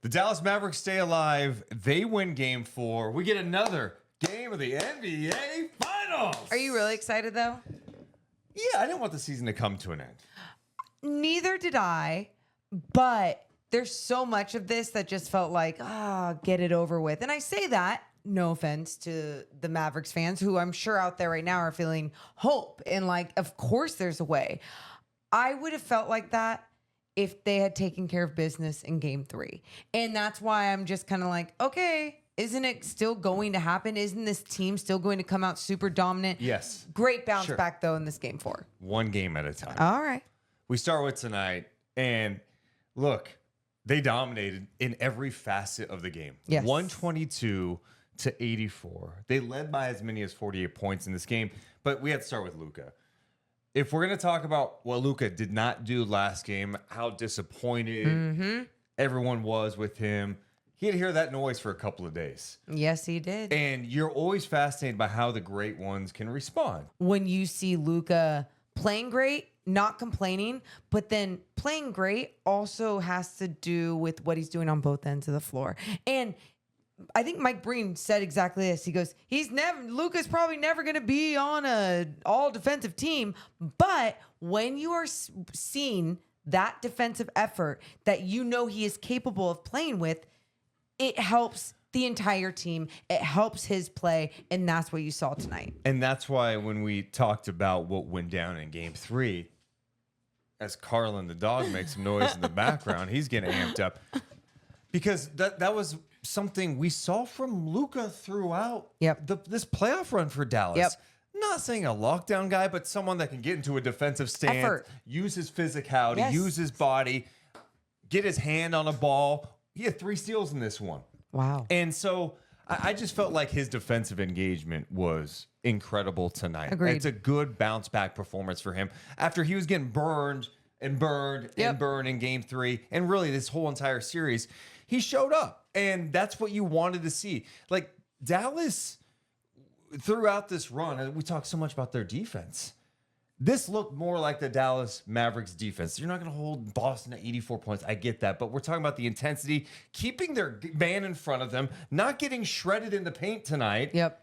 The Dallas Mavericks stay alive. They win game 4. We get another game of the NBA Finals. Are you really excited, though? Yeah, I didn't want the season to come to an end. Neither did I, but there's so much of this that just felt like, get it over with. And I say that, no offense to the Mavericks fans, who I'm sure out there right now are feeling hope. And like, of course there's a way. I would have felt like that if they had taken care of business in game 3. And that's why I'm just kind of like, okay, isn't it still going to happen? Isn't this team still going to come out super dominant? Yes. Great bounce back, though, in this game 4. One game at a time. All right. We start with tonight. And look, they dominated in every facet of the game. Yes. 122 to 84. They led by as many as 48 points in this game. But we have to start with Luka. If we're going to talk about what Luka did not do last game, how disappointed everyone was with him, he had to hear that noise for a couple of days. Yes, he did. And you're always fascinated by how the great ones can respond. When you see Luka playing great, not complaining, but then playing great also has to do with what he's doing on both ends of the floor. And I think Mike Breen said exactly this. He goes, Luka's probably never going to be on an all defensive team. But when you are seeing that defensive effort that you know he is capable of playing with, it helps the entire team. It helps his play. And that's what you saw tonight. And that's why when we talked about what went down in game 3, as Carlin the dog makes some noise in the background, he's getting amped up. Because that was something we saw from Luka throughout this playoff run for Dallas. Yep. Not saying a lockdown guy, but someone that can get into a defensive stance, use his physicality, use his body, get his hand on a ball. He had 3 steals in this one. Wow. And so I just felt like his defensive engagement was incredible tonight. Agreed. It's a good bounce back performance for him after he was getting burned and burned and burned in game 3. And really this whole entire series, he showed up. And that's what you wanted to see. Like Dallas, throughout this run, and we talk so much about their defense, this looked more like the Dallas Mavericks defense. You're not going to hold Boston at 84 points. I get that. But we're talking about the intensity, keeping their man in front of them, not getting shredded in the paint tonight. Yep.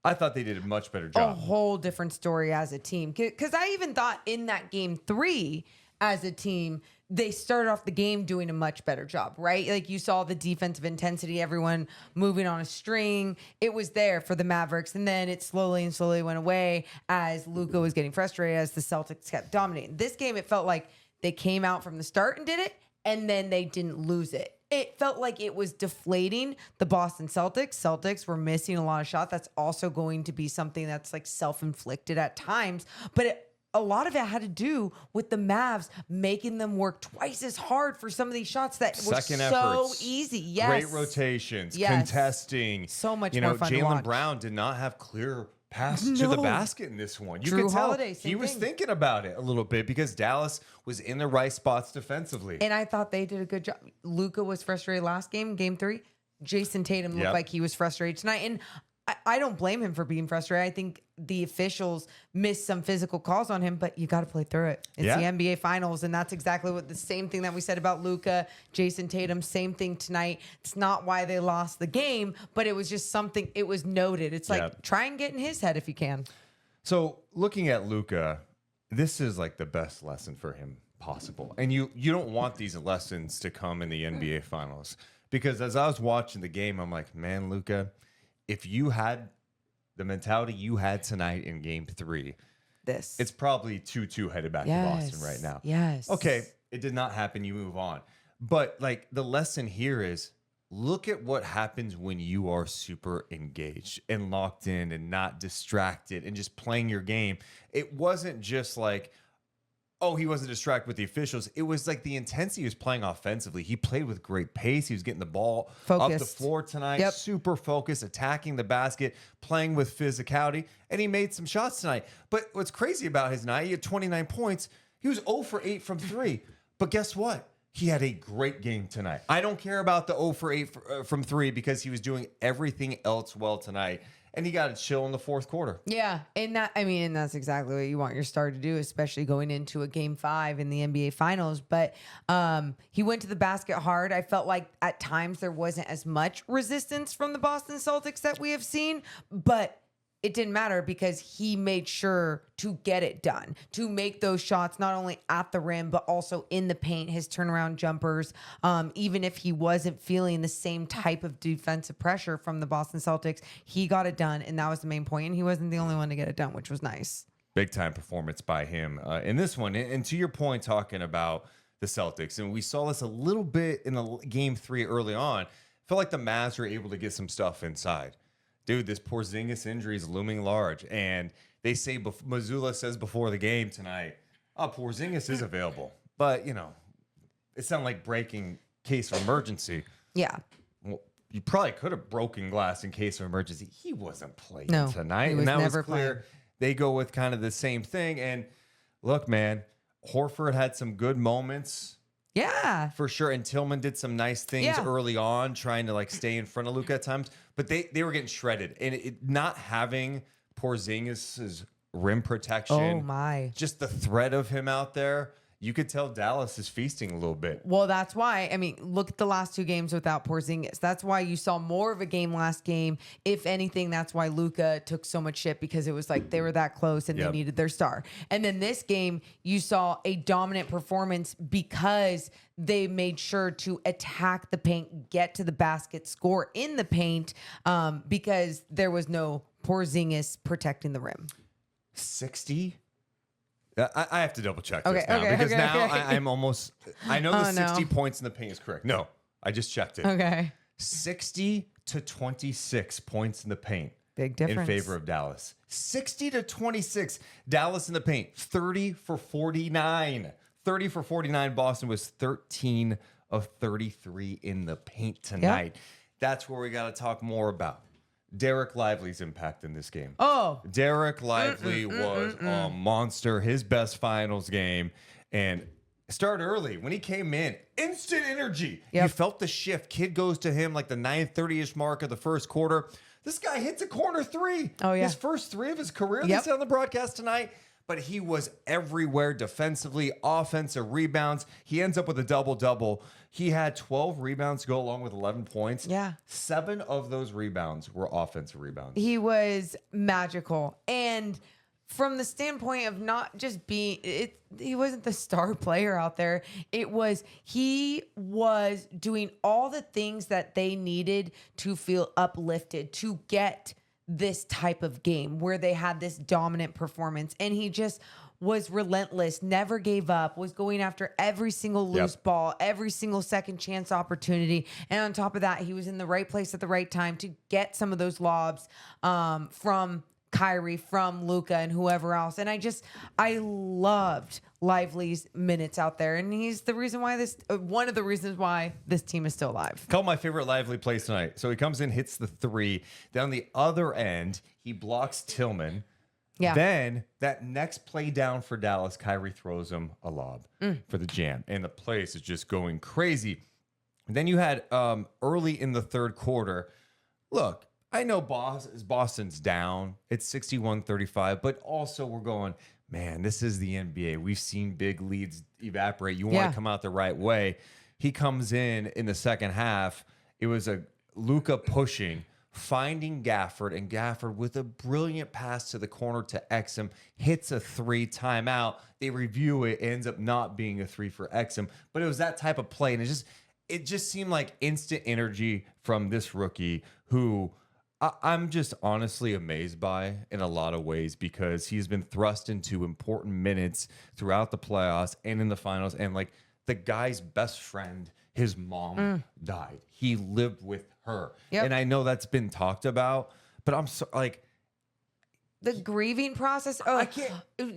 I thought they did a much better job. A whole different story as a team. Because I even thought in that game 3 as a team, they started off the game doing a much better job, right? Like you saw the defensive intensity, everyone moving on a string. It was there for the Mavericks. And then it slowly went away as Luka was getting frustrated as the Celtics kept dominating. This game, it felt like they came out from the start and did it, and then they didn't lose it. It felt like it was deflating the Boston Celtics. Celtics were missing a lot of shots. That's also going to be something that's like self-inflicted at times. But a lot of it had to do with the Mavs making them work twice as hard for some of these shots that were so easy. Yes. Great rotations, contesting. So much more fun to watch. Jaylen Brown did not have clear pass to the basket in this one. You Drew could tell Holiday, he was thinking about it a little bit because Dallas was in the right spots defensively. And I thought they did a good job. Luka was frustrated last game, game 3. Jason Tatum looked like he was frustrated tonight. And I don't blame him for being frustrated. I think the officials missed some physical calls on him, but you got to play through it. It's the NBA Finals, and that's exactly what the same thing that we said about Luka, Jason Tatum, same thing tonight. It's not why they lost the game, but it was just something, it was noted. It's like, try and get in his head if you can. So looking at Luka, this is like the best lesson for him possible. And you don't want these lessons to come in the NBA Finals. Because as I was watching the game, I'm like, man, Luka, if you had the mentality you had tonight in game 3, it's probably 2-2 headed back to Boston right now. Yes. Okay, it did not happen. You move on. But like the lesson here is look at what happens when you are super engaged and locked in and not distracted and just playing your game. It wasn't just like, oh, he wasn't distracted with the officials. It was like the intensity he was playing offensively. He played with great pace. He was getting the ball up the floor tonight, super focused, attacking the basket, playing with physicality, and he made some shots tonight. But what's crazy about his night, he had 29 points. He was 0 for 8 from 3. But guess what? He had a great game tonight. I don't care about the 0 for 8 from 3 because he was doing everything else well tonight. and he got to chill in the fourth quarter. Yeah, and that's exactly what you want your star to do, especially going into a game 5 in the NBA Finals. But he went to the basket hard. I felt like at times there wasn't as much resistance from the Boston Celtics that we have seen, but it didn't matter because he made sure to get it done, to make those shots not only at the rim, but also in the paint, his turnaround jumpers. Even if he wasn't feeling the same type of defensive pressure from the Boston Celtics, he got it done. And that was the main point. And he wasn't the only one to get it done, which was nice. Big time performance by him in this one. And to your point, talking about the Celtics, and we saw this a little bit in the game 3 early on, felt like the Mavs were able to get some stuff inside. Dude, this Porzingis injury is looming large. And they say, Mazzulla says before the game tonight, Porzingis is available. But, it sounded like breaking case of emergency. Yeah. Well, you probably could have broken glass in case of emergency. He wasn't playing tonight. He was and that never was clear. playing. They go with kind of the same thing. And look, man, Horford had some good moments. Yeah. For sure. And Tillman did some nice things early on, trying to stay in front of Luka at times. But they were getting shredded. And not having Porzingis' rim protection. Oh, my. Just the threat of him out there. You could tell Dallas is feasting a little bit. Well, that's why. Look at the last 2 games without Porzingis. That's why you saw more of a game last game. If anything, that's why Luka took so much shit, because it was like they were that close and they needed their star. And then this game, you saw a dominant performance because they made sure to attack the paint, get to the basket, score in the paint, because there was no Porzingis protecting the rim. 60? I have to double check this now because I'm almost. I know the 60 points in the paint is correct. No, I just checked it. Okay. 60 to 26 points in the paint. Big difference. In favor of Dallas. 60 to 26. Dallas in the paint. 30 for 49. 30 for 49. Boston was 13 of 33 in the paint tonight. Yep. That's where we got to talk more about Derek Lively's impact in this game. Oh, Derek Lively was a monster. His best finals game, and started early when he came in. Instant energy. Yep. You felt the shift. Kid goes to him like the 9:30-ish mark of the first quarter. This guy hits a corner 3. Oh yeah, his first 3 of his career. They said on the broadcast tonight. But he was everywhere defensively, offensive rebounds. He ends up with a double-double. He had 12 rebounds to go along with 11 points. Yeah. 7 of those rebounds were offensive rebounds. He was magical. And from the standpoint of not just being, he wasn't the star player out there. He was doing all the things that they needed to feel uplifted, to get this type of game where they had this dominant performance, and he just was relentless, never gave up, was going after every single loose ball, every single second chance opportunity. And on top of that, he was in the right place at the right time to get some of those lobs from Kyrie, from Luka, and whoever else. And I loved Lively's minutes out there, and he's the reason why one of the reasons why this team is still alive. Call my favorite Lively plays tonight. So he comes in, hits the 3. Down the other end, he blocks Tillman. Yeah. Then that next play down for Dallas, Kyrie throws him a lob for the jam, and the place is just going crazy. And then you had early in the third quarter. Look, I know Boston's down. It's 61-35, but also we're going, man, this is the NBA. We've seen big leads evaporate. You want to come out the right way. He comes in the second half. It was a Luka pushing, finding Gafford, and Gafford with a brilliant pass to the corner to Exum, hits a 3, timeout. They review it, ends up not being a 3 for Exum. But it was that type of play, and it just seemed like instant energy from this rookie who I'm just honestly amazed by in a lot of ways, because he's been thrust into important minutes throughout the playoffs and in the finals. And like the guy's best friend, his mom died. He lived with her. Yep. And I know that's been talked about, but I'm so like, the grieving process. Oh, I can't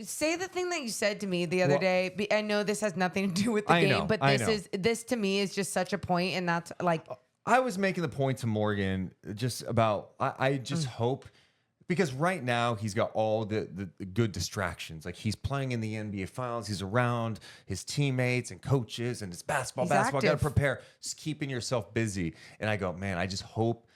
say the thing that you said to me the other day. I know this has nothing to do with the game, but this to me is just such a point, and that's like, I was making the point to Morgan just about, I just hope, because right now he's got all the good distractions. Like he's playing in the NBA Finals. He's around his teammates and coaches, and it's basketball. Got to prepare. Just keeping yourself busy. And I go, man, I just hope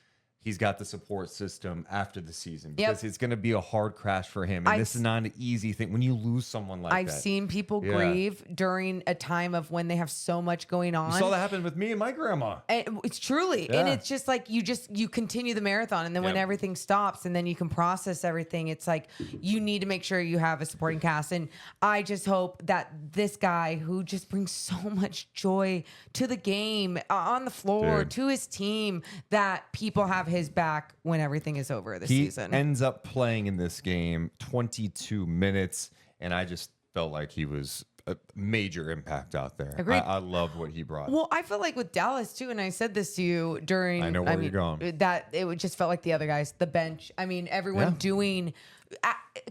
he's got the support system after the season because it's going to be a hard crash for him. And this is not an easy thing when you lose someone like that. I've seen people grieve during a time of when they have so much going on. You saw that happen with me and my grandma. And it's truly, and it's just like you continue the marathon, and then when everything stops, and then you can process everything. It's like you need to make sure you have a supporting cast, and I just hope that this guy who just brings so much joy to the game, on the floor, to his team, that people have his back when everything is over this season. He ends up playing in this game 22 minutes, and I just felt like he was a major impact out there. I loved what he brought. Well, I feel like with Dallas too, and I said this to you during. I know where you're going. That it just felt like the other guys, the bench. I mean, everyone doing,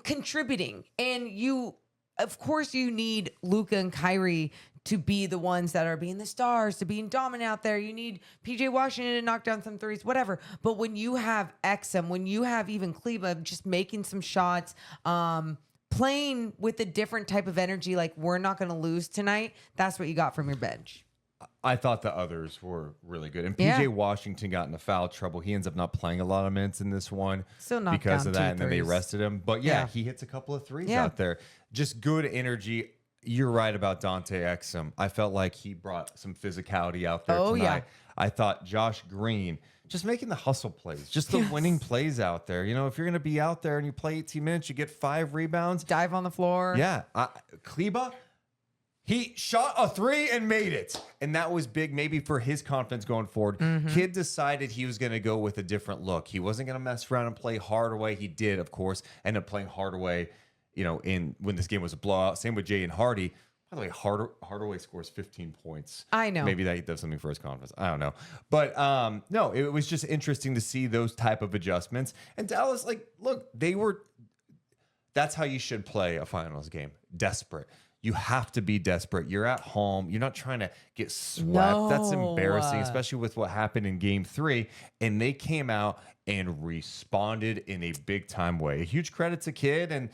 contributing, and you, of course, you need Luka and Kyrie to be the ones that are being the stars, to being dominant out there. You need PJ Washington to knock down some threes, whatever. But when you have Exum, when you have even Kleba just making some shots, playing with a different type of energy, like we're not going to lose tonight, that's what you got from your bench. I thought the others were really good. And PJ Washington got into foul trouble. He ends up not playing a lot of minutes in this one because of that, and then they rested him. But he hits a couple of threes out there. Just good energy. You're right about Dante Exum. I felt like he brought some physicality out there tonight. I thought Josh Green just making the hustle plays, just the winning plays out there. You know, if you're going to be out there and you play 18 minutes, you get 5 rebounds. Dive on the floor. Yeah. Kleba, he shot a 3 and made it. And that was big maybe for his confidence going forward. Kid decided he was going to go with a different look. He wasn't going to mess around and play Hardaway. He did, of course, end up playing Hardaway, you know, when this game was a blowout. Same with Jay and Hardy. By the way, Hardaway scores 15 points. I know. Maybe that does something for his confidence. I don't know. But no, it was just interesting to see those type of adjustments. And Dallas, like, look, that's how you should play a finals game. Desperate. You have to be desperate. You're at home. You're not trying to get swept. No. That's embarrassing, especially with what happened in game 3. And they came out and responded in a big time way. A huge credit to Kid and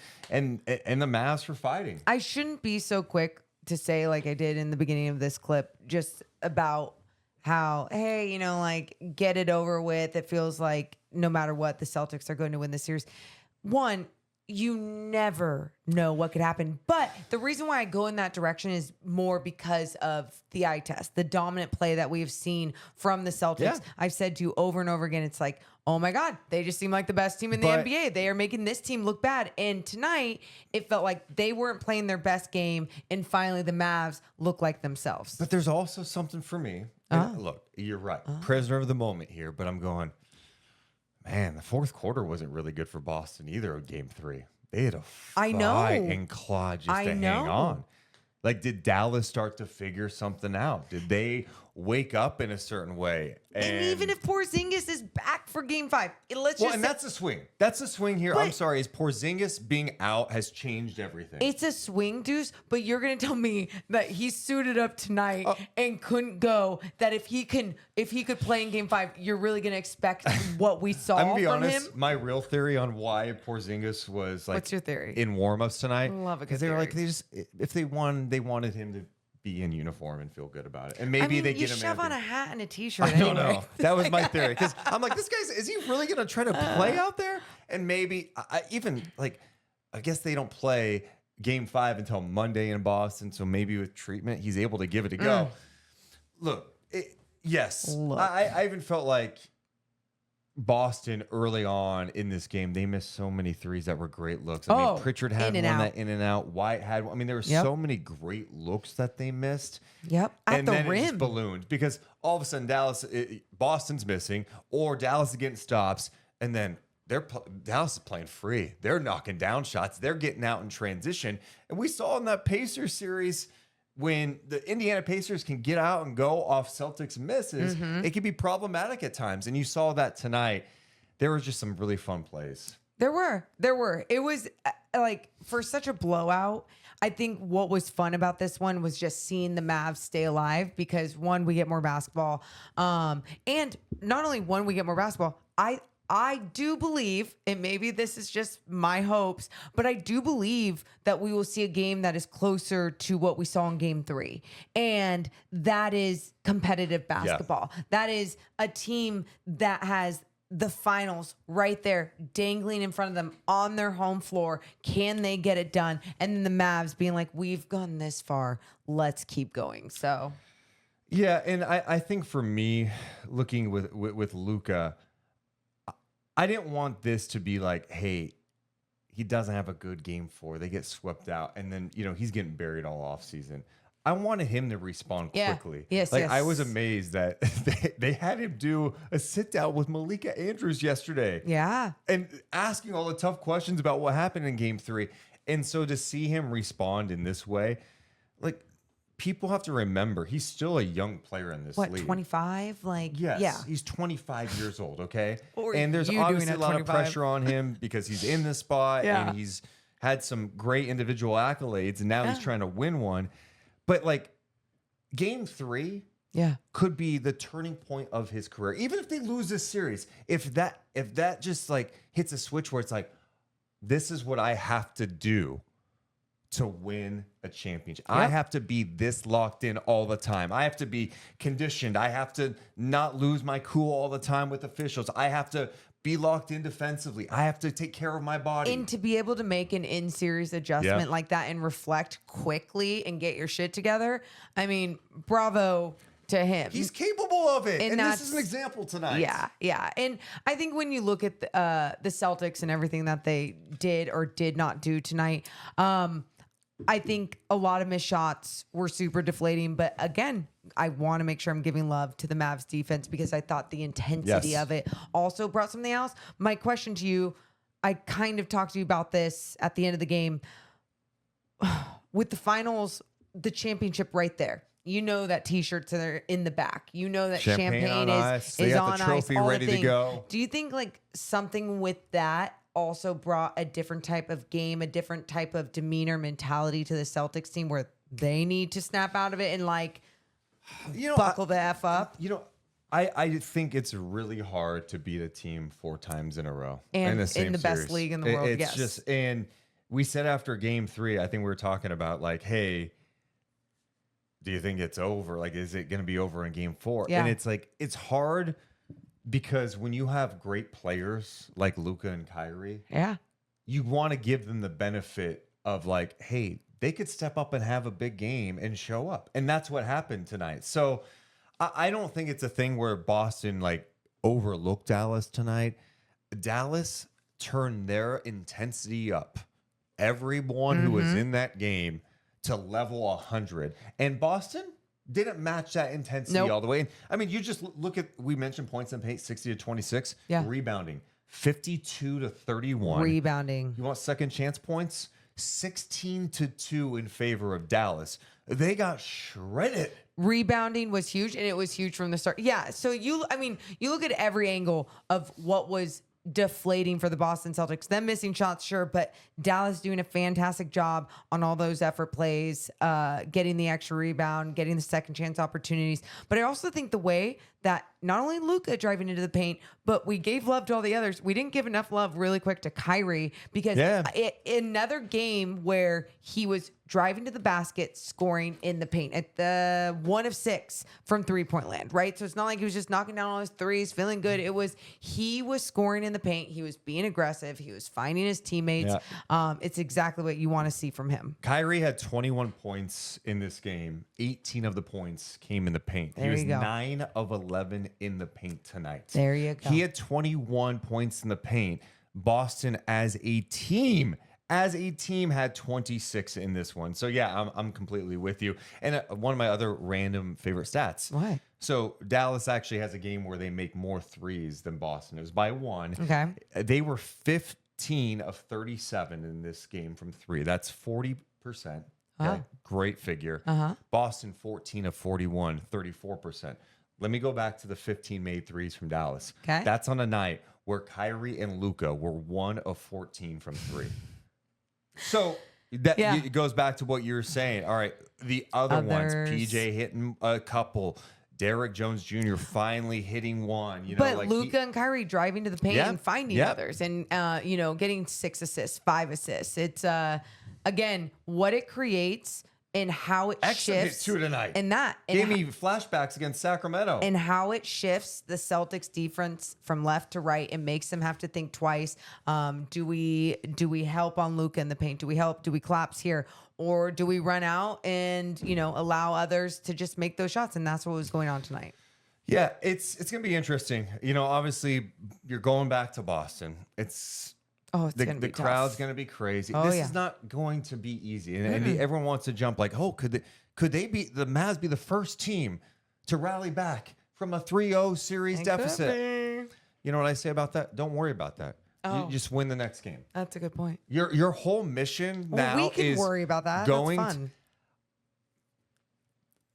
the Mavs for fighting. I shouldn't be so quick to say, like I did in the beginning of this clip, just about how, hey, you know, like, get it over with. It feels like no matter what, the Celtics are going to win this series. One, you never know what could happen. But the reason why I go in that direction is more because of the eye test, the dominant play that we have seen from the Celtics. Yeah. I've said to you over and over again, it's like, oh my God, they just seem like the best team in the NBA. They are making this team look bad. And tonight, it felt like they weren't playing their best game. And finally, the Mavs look like themselves. But there's also something for me. Look, you're right. Prisoner of the moment here, but I'm going, man, the fourth quarter wasn't really good for Boston either in game 3. They had a fight and claw just to hang on. Like, did Dallas start to figure something out? Did they wake up in a certain way? And even if Porzingis is back for game 5, that's a swing. That's a swing here. I'm sorry. Is Porzingis being out has changed everything? It's a swing, Deuce, but you're going to tell me that he suited up tonight and couldn't go, that if he could play in game 5, you're really going to expect what we saw from him? I'm going to be honest, my real theory on why Porzingis was like, what's your theory? In warm-ups tonight. Love a good theory. They were like, if they won, they wanted him to be in uniform and feel good about it. And maybe they get him. You shove on a hat and a t-shirt. I don't know. That was my theory. Because I'm like, this guy's, is he really going to try to play out there? And maybe I guess they don't play game 5 until Monday in Boston. So maybe with treatment, he's able to give it a go. Look, I even felt like Boston early on in this game, they missed so many threes that were great looks. I mean, Pritchard had one that in and out. White had one. I mean, there were so many great looks that they missed. Yep. At the rim. It just ballooned because all of a sudden Boston's missing, or Dallas is getting stops, and then Dallas is playing free. They're knocking down shots. They're getting out in transition. And we saw in that Pacers series, when the Indiana Pacers can get out and go off Celtics misses, it can be problematic at times. And you saw that tonight. There were just some really fun plays. There were. It was like, for such a blowout, I think what was fun about this one was just seeing the Mavs stay alive because, one, we get more basketball. And not only one, we get more basketball, I do believe, and maybe this is just my hopes, but I do believe that we will see a game that is closer to what we saw in game 3. And that is competitive basketball. Yeah. That is a team that has the finals right there, dangling in front of them on their home floor. Can they get it done? And then the Mavs being like, we've gone this far. Let's keep going. So, yeah. And I think for me, looking with Luka, I didn't want this to be like, hey, he doesn't have a good game 4. They get swept out. And then, he's getting buried all off season. I wanted him to respond quickly. Yes, like yes. I was amazed that they had him do a sit down with Malika Andrews yesterday. yeah. And asking all the tough questions about what happened in game 3. And so to see him respond in this way, like people have to remember he's still a young player in this league. 25? Like, Yes, yeah. he's 25 years old, okay? Or And there's you doing obviously at a lot of 25. pressure on him because he's in the spot Yeah. and he's had some great individual accolades and now he's trying to win one. But like game 3 Yeah. could be the turning point of his career. Even if they lose this series, if that just like hits a switch where it's like, this is what I have to do to win a championship. I have to be this locked in all the time. I have to be conditioned. I have to not lose my cool all the time with officials. I have to be locked in defensively. I have to take care of my body. And to be able to make an in-series adjustment like that and reflect quickly and get your shit together, I mean, bravo to him. He's capable of it. And this is an that's- example tonight. Yeah. And I think when you look at the Celtics and everything that they did or did not do tonight, I think a lot of missed shots were super deflating. But again, I want to make sure I'm giving love to the Mavs defense because I thought the intensity of it also brought something else. My question to you, I kind of talked to you about this at the end of the game. With the finals, the championship right there. You know that T-shirts are in the back. You know that champagne on ice. They is got on the trophy ice. All the ready to things. go. Do you think like something with that also brought a different type of game, a different type of demeanor mentality to the Celtics team where they need to snap out of it and like buckle the F up? I think it's really hard to beat a team 4 times in a row. And the same in the best series. league in the world, It's yes. just, and we said after game 3, I think we were talking about like, hey, do you think it's over? Like, is it going to be over in game 4? Yeah. And it's like, it's hard because when you have great players like Luka and Kyrie, Yeah. you want to give them the benefit of like, hey, they could step up and have a big game and show up. And that's what happened tonight. So I don't think it's a thing where Boston like overlooked Dallas tonight. Dallas turned their intensity up. Everyone who was in that game to level 100. And Boston didn't match that intensity all the way. And I mean, you just look at, we mentioned points in paint, 60 to 26. Yeah. Rebounding, 52 to 31. Rebounding. You want second chance points? 16 to 2 in favor of Dallas. They got shredded. Rebounding was huge, and it was huge from the start. Yeah. So you look at every angle of what was deflating for the Boston Celtics. Them missing shots, sure, but Dallas doing a fantastic job on all those effort plays, getting the extra rebound, getting the second chance opportunities. But I also think the way that not only Luka driving into the paint, but we gave love to all the others. We didn't give enough love really quick to Kyrie because another game where he was driving to the basket, scoring in the paint at the 1 of 6 from 3-point land, right? So it's not like he was just knocking down all his threes, feeling good. It was, he was scoring in the paint. He was being aggressive. He was finding his teammates. It's exactly what you want to see from him. Kyrie had 21 points in this game. 18 of the points came in the paint. There he was you go. 9 of 11 in the paint tonight. There you go. He had 21 points in the paint. Boston as a team had 26 in this one. So yeah, I'm completely with you. And one of my other random favorite stats. What? So Dallas actually has a game where they make more threes than Boston. It was by 1. Okay. They were 15 of 37 in this game from 3. That's 40%. Okay. Great figure. Boston 14 of 41, 34%. Let me go back to the 15 made threes from Dallas. Okay. That's on a night where Kyrie and Luka were 1 of 14 from 3. So that it goes back to what you were saying. All right, the other ones, PJ hitting a couple, Derrick Jones Jr. finally hitting one. You know, but like Luka and Kyrie driving to the paint and finding Yep. others, and getting 6 assists, 5 assists. It's again what it creates and how it Excellent shifts. hit 2 tonight. And that. Gave me flashbacks against Sacramento. And how it shifts the Celtics defense from left to right and makes them have to think twice. Do we help on Luka in the paint? Do we collapse here? Or do we run out and, allow others to just make those shots? And that's what was going on tonight. Yeah, it's going to be interesting. Obviously you're going back to Boston. It's going to be the tough. crowd's going to be crazy. Oh, This yeah. is not going to be easy. And everyone wants to jump like, oh, could they be the Mavs be the first team to rally back from a 3-0 series deficit? You know what I say about that? Don't worry about that. Oh. You just win the next game. That's a good point. Your whole mission now we can is worry about that. going That's fun.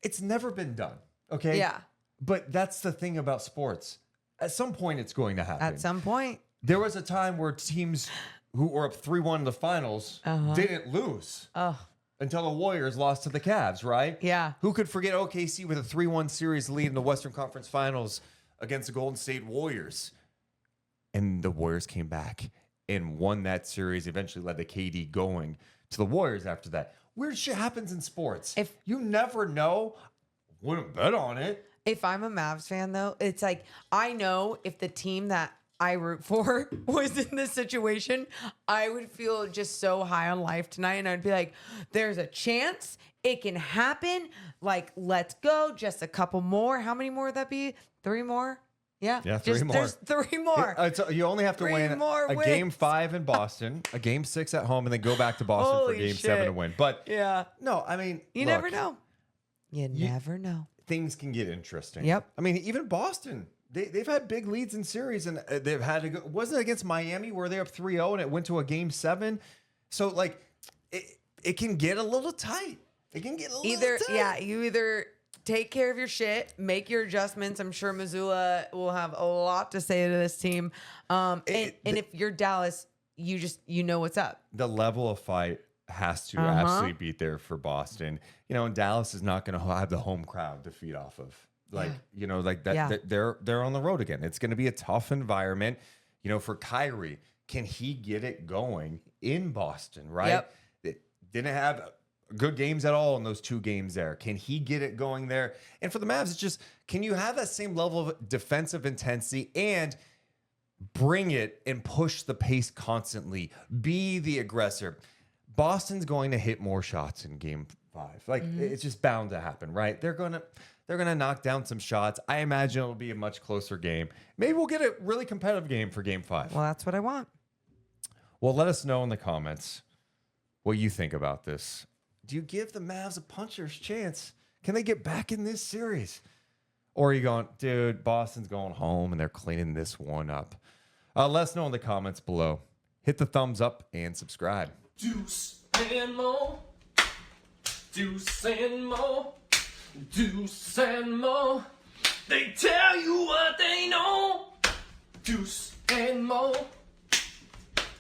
It's never been done. Okay. Yeah. But that's the thing about sports. At some point, it's going to happen. At some point. There was a time where teams who were up 3-1 in the finals didn't lose until the Warriors lost to the Cavs, right? Yeah. Who could forget OKC with a 3-1 series lead in the Western Conference Finals against the Golden State Warriors? And the Warriors came back and won that series, eventually led the KD going to the Warriors after that. Weird shit happens in sports. If you never know, wouldn't bet on it. If I'm a Mavs fan, though, it's like I know if the team that I root for was in this situation, I would feel just so high on life tonight. And I'd be like, there's a chance it can happen. Like, let's go. Just a couple more. How many more would that be? 3 more? Yeah. Yeah, 3 more. There's 3 more. You only have to 3 win more a wins. game 5 in Boston, a game 6 at home, and then go back to Boston Holy for game shit. 7 to win. But Yeah. no, I mean, You look, never know. You never know. Things can get interesting. Yep. I mean, even Boston, they've had big leads in series, and they've had to go. Wasn't it against Miami where they're up 3-0 and it went to a game 7? So like, it can get a little tight. It can get a little tight. Yeah, you either take care of your shit, make your adjustments. I'm sure Missoula will have a lot to say to this team. And if you're Dallas, you know what's up. The level of fight has to absolutely be there for Boston. And Dallas is not going to have the home crowd to feed off of. Like, that they're on the road again. It's going to be a tough environment. For Kyrie, can he get it going in Boston, right? Yep. It didn't have good games at all in those 2 games there. Can he get it going there? And for the Mavs, it's just, can you have that same level of defensive intensity and bring it and push the pace constantly? Be the aggressor. Boston's going to hit more shots in game 5. Like, it's just bound to happen, right? They're gonna knock down some shots. I imagine it'll be a much closer game. Maybe we'll get a really competitive game for game 5. Well, that's what I want. Well, let us know in the comments what you think about this. Do you give the Mavs a puncher's chance? Can they get back in this series? Or are you going, dude, Boston's going home and they're cleaning this one up? Let us know in the comments below. Hit the thumbs up and subscribe. Deuce and Mo, Deuce and Mo, Deuce and Mo. They tell you what they know. Deuce and Mo,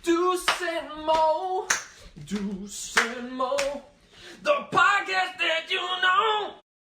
Deuce and Mo, Deuce and Mo.